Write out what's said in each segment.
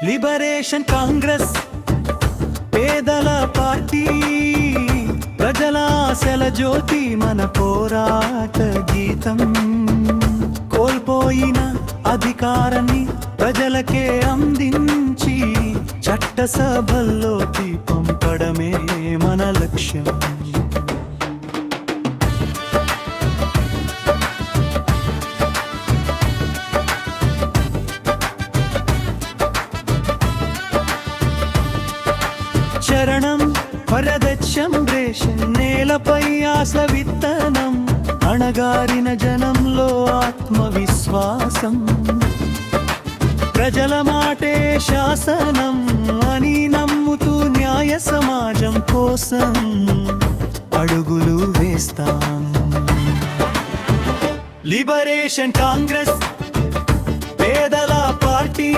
Liberation Congress పేదల party, ప్రజల ఆశల జ్యోతి, మన పోరాట గీతం. కోల్పోయిన అధికారాన్ని ప్రజలకే అందించి చట్టసభల్లోకి పంపడమే మన లక్ష్యం. చరణం పరదక్షం రేషన్, నేలపై ఆశ విత్తనం, అణగారిన జనంలో ఆత్మవిశ్వాసం. ప్రజల మాటే శాసనం అని నమ్ముతూ న్యాయ సమాజం కోసం అడుగులు వేస్తాం. లిబరేషన్ కాంగ్రెస్ పేదల పార్టీ,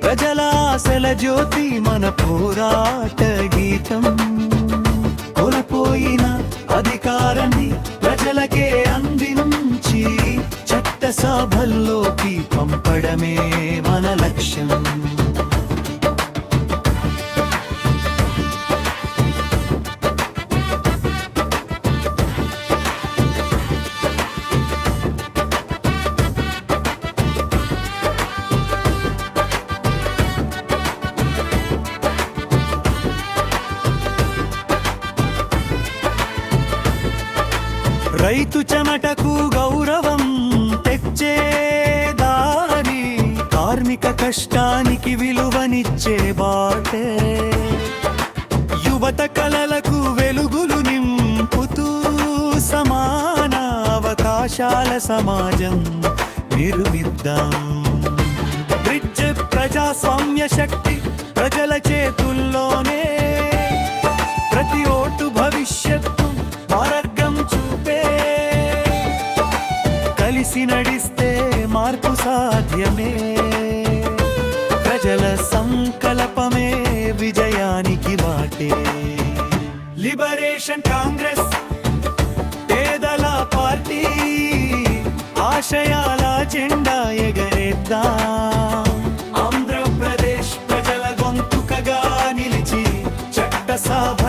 ప్రజల ఆశల జ్యోతి, మన పోరాట గీతం. కోల్పోయిన అధికారాన్ని ప్రజలకే అందించి చట్టసభల్లోకి పంపడమే మన లక్ష్యం. రైతు చెమటకు గౌరవం తెచ్చే దారి, కార్మిక కష్టానికి విలువనిచ్చే బాటే, యువత కలలకు వెలుగులు నింపుతూ సమాన అవకాశాల సమాజం నిర్మిద్దాం. బ్రిడ్జ్ ప్రజాస్వామ్య శక్తి ప్రజల చేతుల్లోనే, ప్రతి ఓటు భవిష్యత్తు మార్గం చూపే. కలిసి నడిస్తే మార్పు సాధ్యమే, ప్రజల సంకల్పమే విజయానికి బాటే. లిబరేషన్ కాంగ్రెస్ పేదల పార్టీ, ఆశయాల జెండా ఎగరేద్దాం. ఆంధ్రప్రదేశ్ ప్రజల గొంతుకగా నిలిచి చట్టసభ